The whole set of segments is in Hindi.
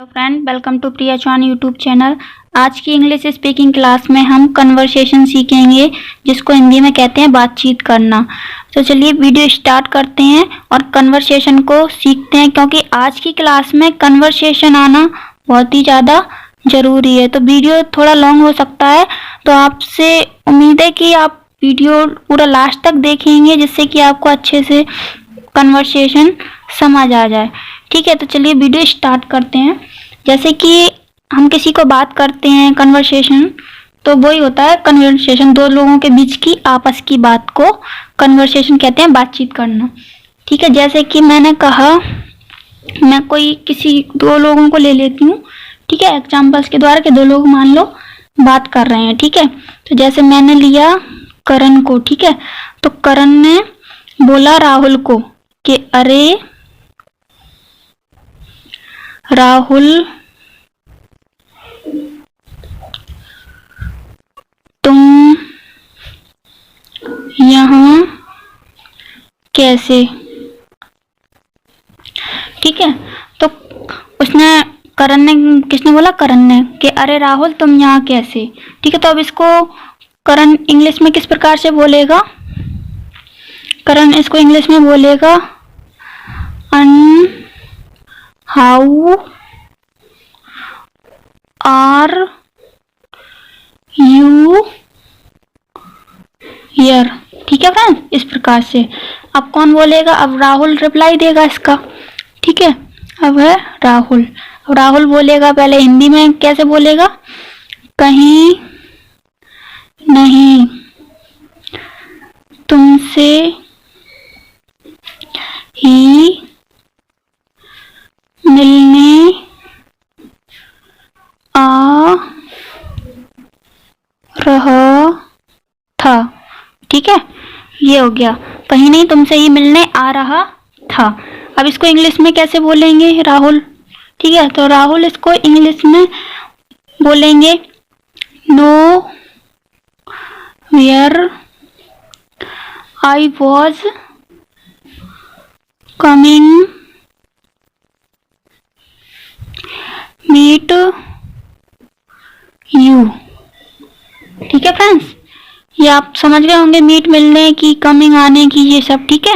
Friend, welcome to Priya Chauhan YouTube channel. आज की इंग्लिश स्पीकिंग क्लास में हम कन्वर्सेशन सीखेंगे, जिसको हिंदी में कहते हैं बातचीत करना। तो चलिए वीडियो स्टार्ट करते हैं और कन्वर्सेशन को सीखते हैं, क्योंकि आज की क्लास में कन्वर्सेशन आना बहुत ही ज़्यादा ज़रूरी है। तो वीडियो थोड़ा लॉन्ग हो सकता है, तो आपसे उम्मीद है कि आप वीडियो पूरा लास्ट तक देखेंगे, जिससे कि आपको अच्छे से कन्वर्सेशन समझ आ जाए। ठीक है, तो चलिए वीडियो स्टार्ट करते हैं। जैसे कि हम किसी को बात करते हैं कन्वर्सेशन, तो वही होता है कन्वर्सेशन, दो लोगों के बीच की आपस की बात को कन्वर्सेशन कहते हैं, बातचीत करना। ठीक है, जैसे कि मैंने कहा, मैं कोई किसी दो लोगों को ले लेती हूँ। ठीक है, एग्जाम्पल्स के द्वारा कि दो लोग मान लो बात कर रहे हैं। ठीक है, तो जैसे मैंने लिया करण को। ठीक है, तो करण ने बोला राहुल को कि अरे राहुल, तुम यहाँ कैसे। ठीक है, तो उसने करण ने, किसने बोला, करण ने, कि अरे राहुल तुम यहाँ कैसे। ठीक है, तो अब इसको करण इंग्लिश में किस प्रकार से बोलेगा। करण इसको इंग्लिश में बोलेगा हाउ आर यू हियर। ठीक है फ्रेंड्स, इस प्रकार से। अब कौन बोलेगा, अब राहुल रिप्लाई देगा इसका। ठीक है, अब है राहुल। अब राहुल बोलेगा, पहले हिंदी में कैसे बोलेगा, कहीं नहीं, तुमसे ही मिलने आ रहा था। ठीक है, ये हो गया, कहीं नहीं तुमसे ही मिलने आ रहा था। अब इसको इंग्लिश में कैसे बोलेंगे राहुल। ठीक है, तो राहुल इसको इंग्लिश में बोलेंगे no where I was coming meet you. ठीक है फ्रेंड्स, ये आप समझ गए होंगे, मीट मिलने की, कमिंग आने की, ये सब। ठीक है,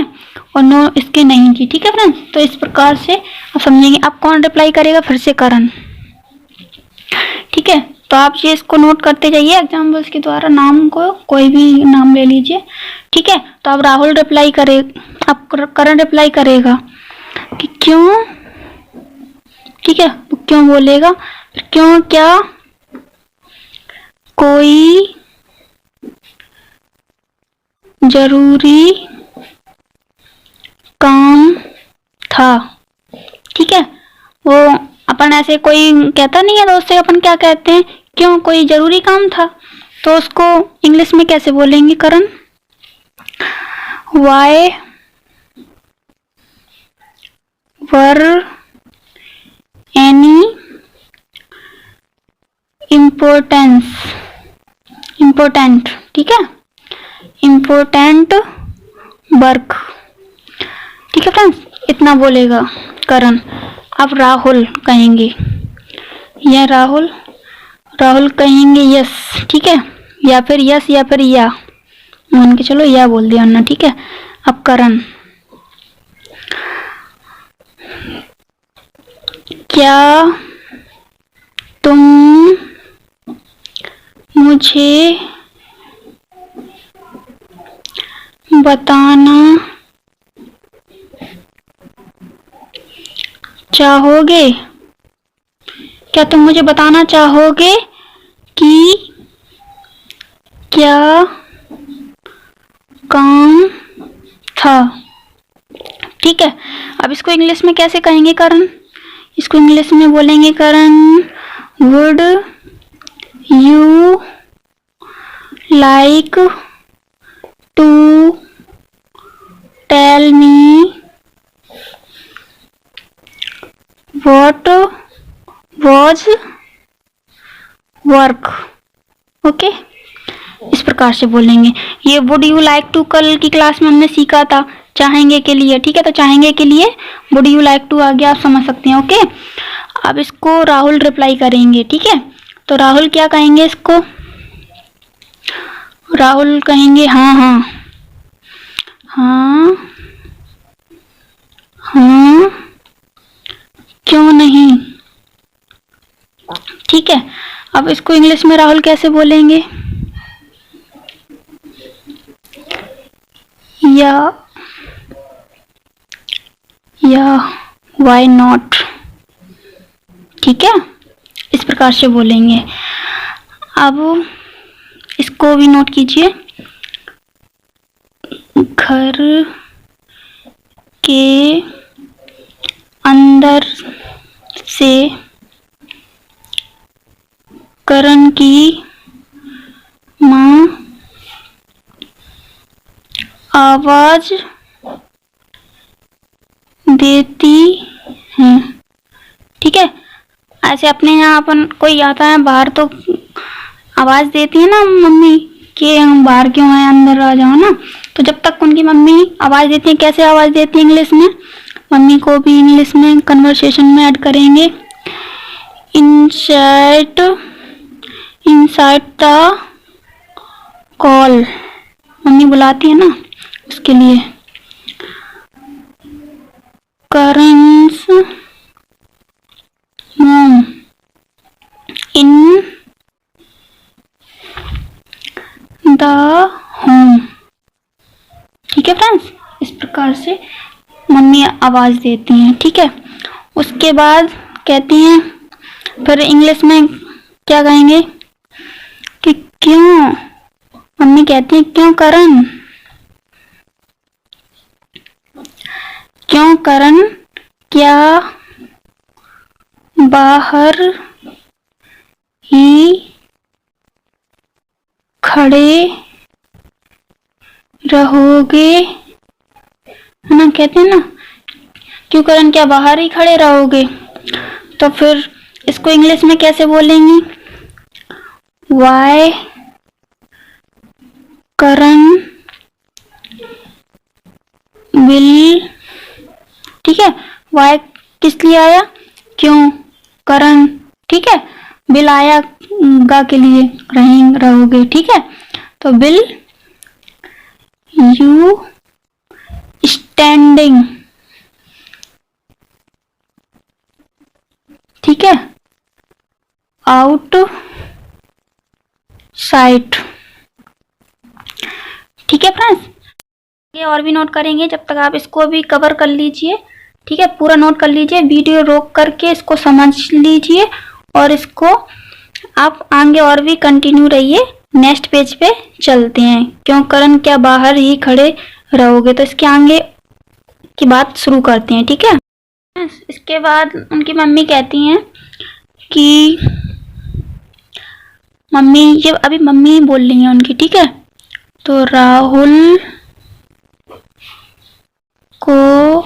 और नो इसके नहीं की। ठीक है फ्रेंड्स, तो इस प्रकार से आप समझेंगे। अब कौन रिप्लाई करेगा, फिर से करण। ठीक है, तो आप ये इसको नोट करते जाइए एग्जाम्पल्स के द्वारा, नाम को कोई भी नाम ले लीजिए। ठीक है, तो अब राहुल रिप्लाई करे, अब करण रिप्लाई करेगा कि क्यों। ठीक है, तो क्यों बोलेगा, क्यों, क्या कोई जरूरी काम था। ठीक है, वो अपन ऐसे कोई कहता नहीं है दोस्त से, अपन क्या कहते हैं, क्यों कोई जरूरी काम था। तो उसको इंग्लिश में कैसे बोलेंगे करण, वाई वर एनी इम्पोर्टेंट। ठीक है, इम्पोर्टेंट वर्क। ठीक है फ्रेंड्स, इतना बोलेगा करण। अब राहुल कहेंगे, या राहुल कहेंगे यस। ठीक है, या फिर यस, या फिर या, मान के चलो या बोल दिया ना। ठीक है, अब करण, क्या तुम मुझे बताना चाहोगे, क्या तुम मुझे बताना चाहोगे कि क्या काम था। ठीक है, अब इसको इंग्लिश में कैसे कहेंगे करण, इसको इंग्लिश में बोलेंगे Karan would you like to tell me what was work. Okay, इस प्रकार से बोलेंगे। ये वुड यू लाइक टू कल की क्लास में हमने सीखा था, चाहेंगे के लिए। ठीक है, तो चाहेंगे के लिए वुड यू लाइक टू आ गया, आप समझ सकते हैं। ओके, अब इसको राहुल रिप्लाई करेंगे, ठीक है। तो राहुल क्या कहेंगे इसको? राहुल कहेंगे हाँ हाँ हाँ हाँ, क्यों नहीं, ठीक है। अब इसको इंग्लिश में राहुल कैसे बोलेंगे? या वाई नॉट, ठीक है, इस प्रकार से बोलेंगे। अब इसको भी नोट कीजिए। घर के अंदर से करण की माँ आवाज देती है, ठीक है। ऐसे अपने यहाँ अपन कोई आता है बाहर तो आवाज देती है ना मम्मी कि हम बाहर क्यों आए, अंदर आ जाओ ना। तो जब तक उनकी मम्मी आवाज देती है, कैसे आवाज देती है इंग्लिश में? मम्मी को भी इंग्लिश में कन्वर्सेशन में ऐड करेंगे। इनसाइड द कॉल, मम्मी बुलाती है ना उसके लिए। करण's मॉम इन द होम, ठीक है फ्रेंड्स। इस प्रकार से मम्मी आवाज देती हैं, ठीक है। उसके बाद कहती हैं, फिर इंग्लिश में क्या कहेंगे कि क्यों, मम्मी कहती है क्यों करण, क्यों करण, क्या बाहर ही खड़े रहोगे, है ना, कहते हैं ना, क्यों करण क्या बाहर ही खड़े रहोगे। तो फिर इसको इंग्लिश में कैसे बोलेंगी? वाई करण विल, ठीक है। वाई किस लिए आया? क्यों करण, ठीक है। बिल आया गा के लिए, रहोगे, ठीक है। तो बिल यू स्टैंडिंग, ठीक है, आउट साइड, ठीक है फ्रेंड्स। ये और भी नोट करेंगे, जब तक आप इसको भी कवर कर लीजिए, ठीक है, पूरा नोट कर लीजिए, वीडियो रोक करके इसको समझ लीजिए और इसको आप आगे और भी कंटिन्यू रहिए। नेक्स्ट पेज पे चलते हैं। क्यों करण क्या बाहर ही खड़े रहोगे, तो इसके आगे की बात शुरू करते हैं, ठीक है। इसके बाद उनकी मम्मी कहती हैं कि मम्मी, ये अभी मम्मी बोल रही हैं उनकी, ठीक है। तो राहुल को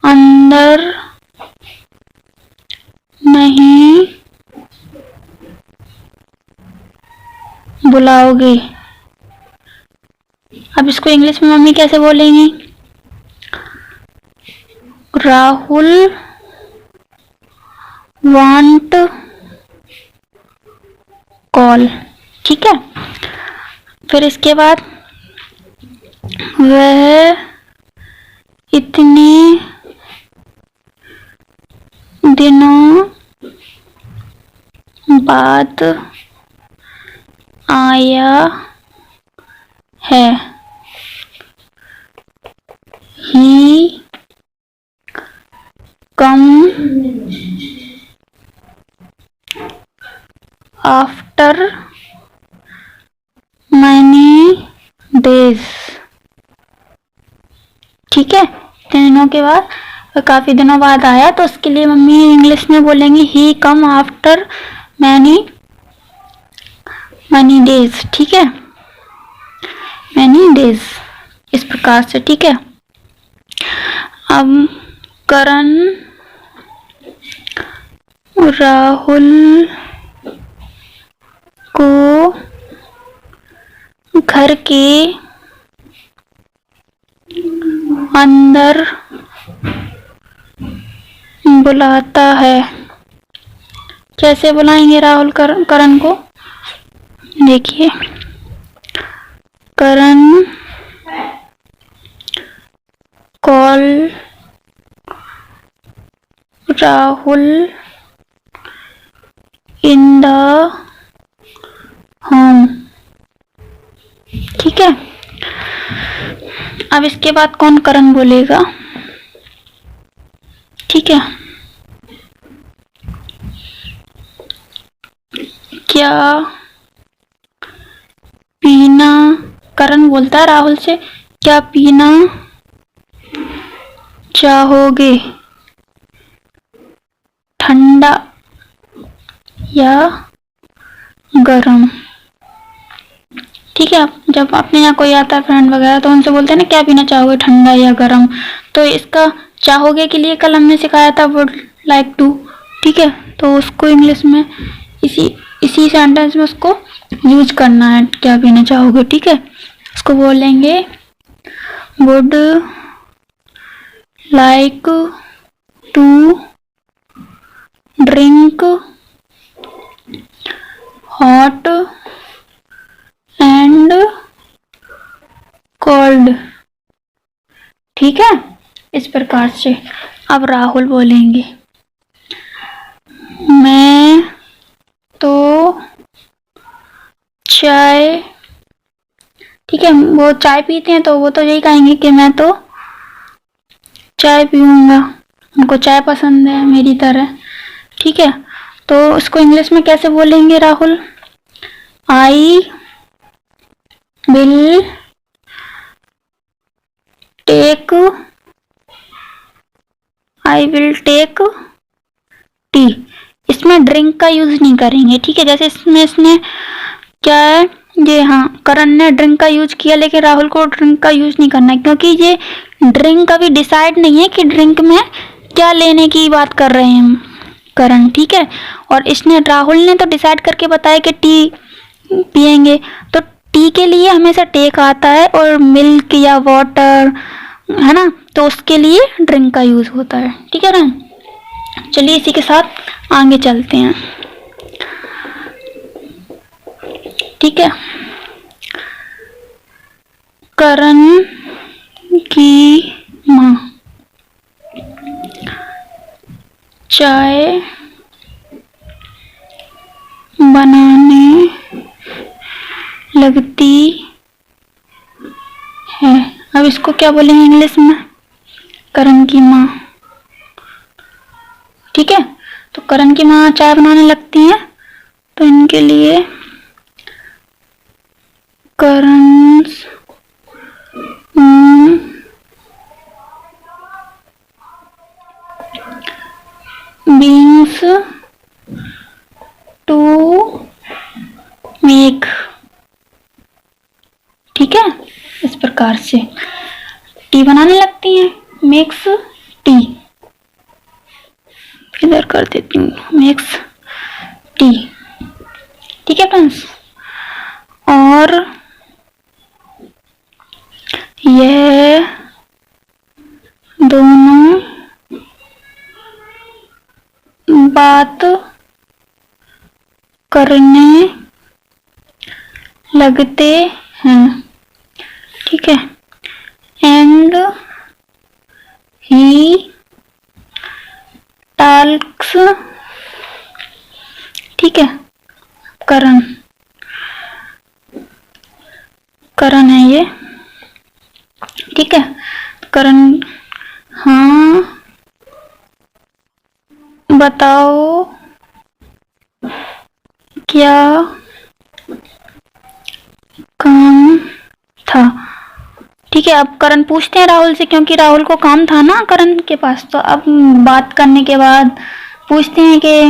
अंदर नहीं बुलाओगे। अब इसको इंग्लिश में मम्मी कैसे बोलेंगी? राहुल वांट कॉल, ठीक है। फिर इसके बाद वह इतने दिनों बाद आया है, ही कम आफ्टर मैनी डेज, ठीक है। 3 दिनों के बाद, काफी दिनों बाद आया, तो उसके लिए मम्मी इंग्लिश में बोलेंगे ही कम आफ्टर मैनी डेज, ठीक है, मैनी डेज, इस प्रकार से, ठीक है। अब करण राहुल को घर के अंदर बुलाता है। कैसे बुलाएंगे राहुल करण को? देखिए, Karan call Rahul in the home. ठीक है, अब इसके बाद कौन करण बोलेगा? ठीक है, क्या पीना, करण बोलता है राहुल से, क्या पीना चाहोगे, ठंडा या गरम? ठीक है, जब अपने यहाँ कोई आता है फ्रेंड वगैरह तो उनसे बोलते हैं ना क्या पीना चाहोगे, ठंडा या गरम। तो इसका चाहोगे के लिए कल हमने सिखाया था वुड लाइक टू। ठीक है, तो उसको इंग्लिश में इसी सेंटेंस में उसको यूज करना है, क्या पीना चाहोगे। ठीक है, उसको बोलेंगे would like to drink hot and cold. ठीक है, इस प्रकार से। अब राहुल बोलेंगे मैं तो चाय, ठीक है, वो चाय पीते हैं तो वो तो यही कहेंगे कि मैं तो चाय पीऊंगा, उनको चाय पसंद है मेरी तरह। ठीक है, तो उसको इंग्लिश में कैसे बोलेंगे Rahul? I will take tea. इसमें ड्रिंक का यूज नहीं करेंगे। ठीक है, जैसे इसने क्या है ये, हाँ, करण ने ड्रिंक का यूज किया, लेकिन राहुल को ड्रिंक का यूज नहीं करना है, क्योंकि ये ड्रिंक अभी डिसाइड नहीं है कि ड्रिंक में क्या लेने की बात कर रहे हैं करण। ठीक है, और इसने, राहुल ने तो डिसाइड करके बताया कि टी पिएंगे, तो टी के लिए हमेशा टेक आता है, और मिल्क या वाटर है ना, तो उसके लिए ड्रिंक का यूज होता है। ठीक है ना, चलिए इसी के साथ आगे चलते हैं। ठीक है, करण की माँ चाय बनाने लगती है। अब इसको क्या बोलेंगे इंग्लिश में? करण की माँ। ठीक है, तो करण की माँ चाय बनाने लगती हैं, तो इनके लिए करण's beans to make। ठीक है, इस प्रकार से टी बनाने लगती हैं, मेक्स टी, इधर कर देती हूँ, मेक्स टी। ठीक है फ्रेंड्स, और यह दोनों बात करने लगते हैं। ठीक है, एंड ही टाल्क्स। ठीक है, करण है ये। ठीक है, करण, हाँ बताओ क्या काम था। ठीक है, अब करण पूछते हैं राहुल से, क्योंकि राहुल को काम था ना करण के पास, तो अब बात करने के बाद पूछते हैं कि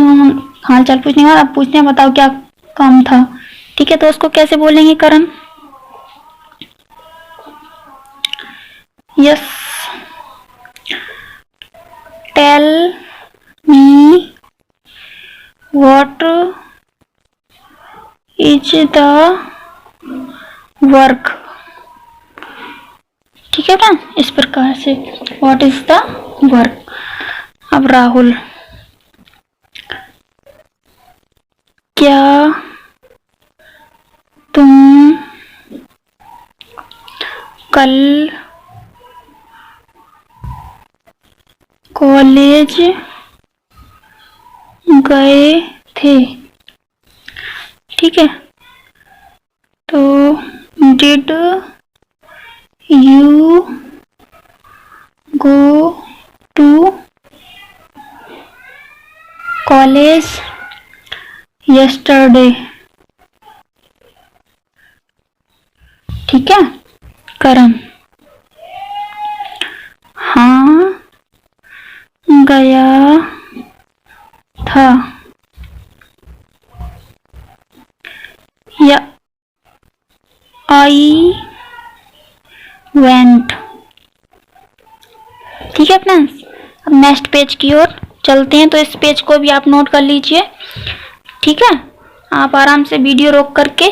हाल चाल पूछने के बाद अब पूछते हैं बताओ क्या काम था। ठीक है, तो उसको कैसे बोलेंगे Karan? Yes tell me what is the work. ठीक है ना, इस प्रकार से व्हाट इज द वर्क। अब राहुल, क्या तुम कल कॉलेज गए थे? ठीक है, तो did you go to college yesterday? ठीक है, करण, हाँ गया था। या आई वेंट। ठीक है फ्रेंड्स, अब नेक्स्ट पेज की ओर चलते हैं। तो इस पेज को भी आप नोट कर लीजिए। ठीक है, आप आराम से वीडियो रोक करके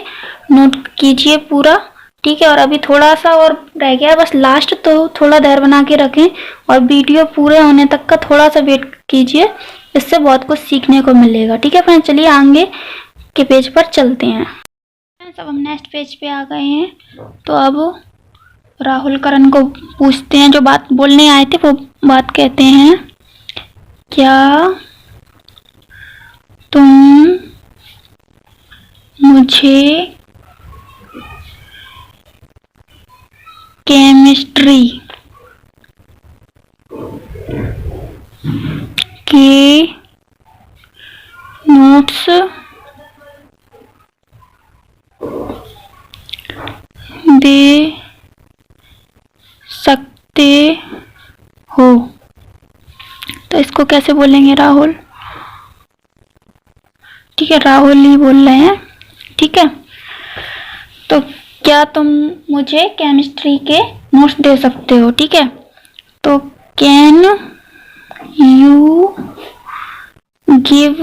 नोट कीजिए पूरा। ठीक है, और अभी थोड़ा सा और रह गया बस लास्ट, तो थोड़ा धैर्य बना के रखें और वीडियो पूरे होने तक का थोड़ा सा वेट कीजिए, इससे बहुत कुछ सीखने को मिलेगा। ठीक है फ्रेंड्स, चलिए आगे के पेज पर चलते हैं। अब हम नेक्स्ट पेज पे आ गए हैं। तो अब राहुल करण को पूछते हैं, जो बात बोलने आए थे वो बात कहते हैं, क्या तुम मुझे केमिस्ट्री के नोट्स दे सकते हो? तो इसको कैसे बोलेंगे राहुल? ठीक है, राहुल ही बोल रहे हैं। ठीक है, तो क्या तुम मुझे केमिस्ट्री के नोट्स दे सकते हो? ठीक है, तो can you give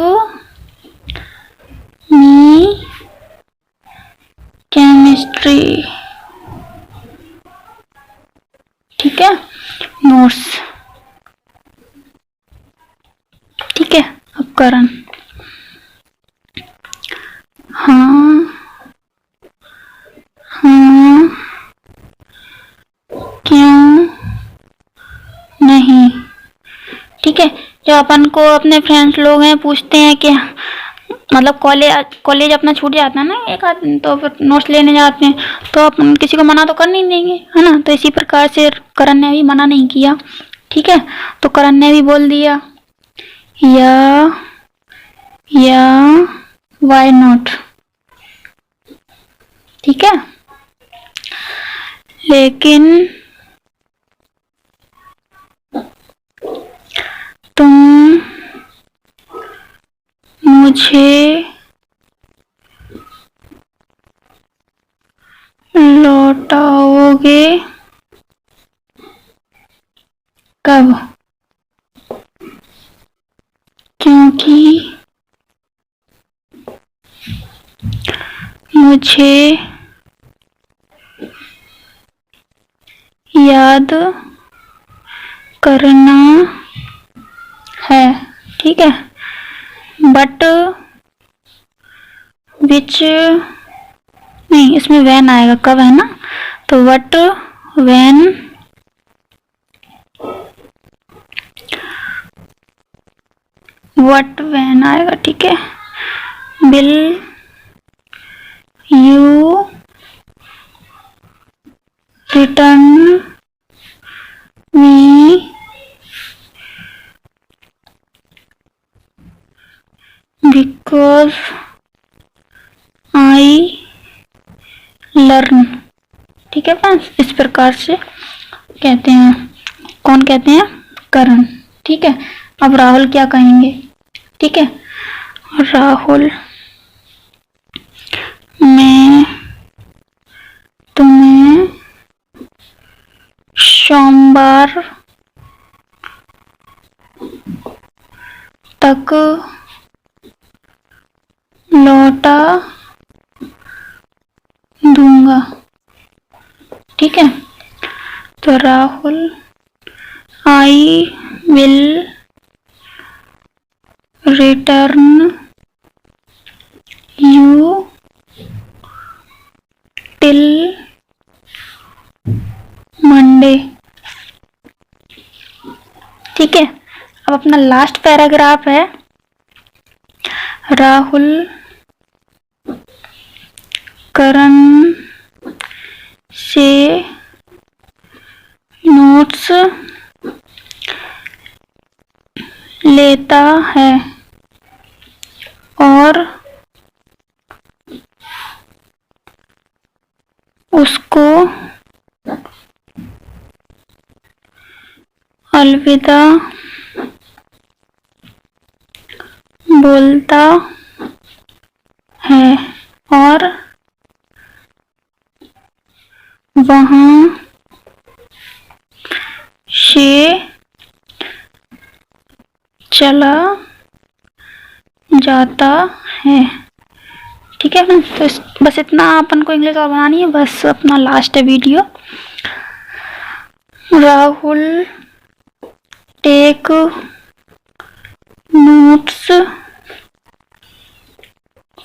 me chemistry? ठीक है, नोट्स। ठीक है, अब करण, हाँ हाँ क्यों नहीं? ठीक है, जब अपन को अपने फ्रेंड्स लोग हैं पूछते हैं कि मतलब कॉलेज अपना छूट जाता है ना एक आदमी, तो फिर नोट्स लेने जाते हैं, तो अपन किसी को मना तो कर नहीं देंगे, है ना। तो इसी प्रकार से करण ने भी मना नहीं किया। ठीक है, तो करण ने भी बोल दिया या व्हाई नॉट। ठीक है, लेकिन तुम मुझे लौटाओगे कब? क्योंकि मुझे याद करना है। ठीक है, बट विच नहीं, इसमें वैन आएगा, कब है ना, तो बट वैन आएगा। ठीक है, will you return me because I learn. ठीक है फ्रेंड्स, इस प्रकार से कहते हैं, कौन कहते हैं? करण। ठीक है, अब राहुल क्या कहेंगे? ठीक है, राहुल, मैं तुम्हें सोमवार तक लौटा दूंगा। ठीक है, तो Rahul, I will return you till Monday। ठीक है, अब अपना लास्ट पैराग्राफ है, राहुल करण से नोट्स लेता है और उसको अलविदा बोलता है और वहाँ से चला जाता है। ठीक है फ्रेंड्स, तो बस इतना अपन को इंग्लिश और बनानी है, बस अपना लास्ट है video. Rahul take notes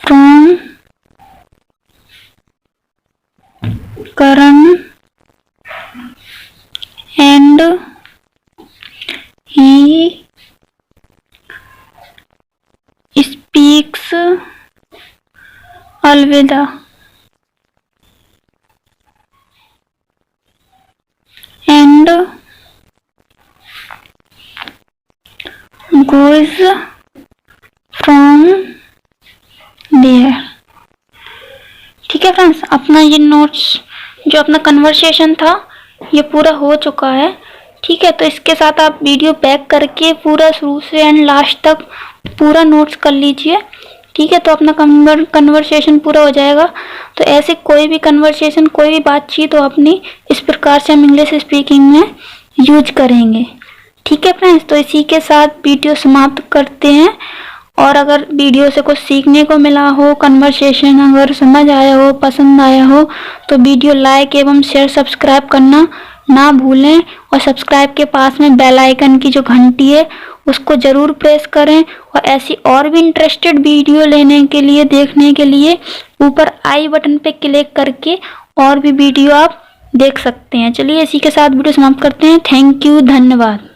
from Karan and he speaks अलविदा and goes from there। ठीक है फ्रेंड्स, अपना ये नोट्स जो अपना कन्वर्सेशन था ये पूरा हो चुका है। ठीक है, तो इसके साथ आप वीडियो बैक करके पूरा शुरू से एंड लास्ट तक पूरा नोट्स कर लीजिए। ठीक है, तो अपना कन्वर्सेशन पूरा हो जाएगा। तो ऐसे कोई भी कन्वर्सेशन, कोई भी बातचीत हो अपनी, इस प्रकार से हम इंग्लिश स्पीकिंग में यूज करेंगे। ठीक है फ्रेंड्स, तो इसी के साथ वीडियो समाप्त करते हैं। और अगर वीडियो से कुछ सीखने को मिला हो, कन्वर्सेशन अगर समझ आया हो, पसंद आया हो, तो वीडियो लाइक एवं शेयर सब्सक्राइब करना ना भूलें। और सब्सक्राइब के पास में बेल आइकन की जो घंटी है उसको ज़रूर प्रेस करें। और ऐसी और भी इंटरेस्टेड वीडियो लेने के लिए, देखने के लिए ऊपर आई बटन पे क्लिक करके और भी वीडियो आप देख सकते हैं। चलिए इसी के साथ वीडियो समाप्त करते हैं। थैंक यू, धन्यवाद।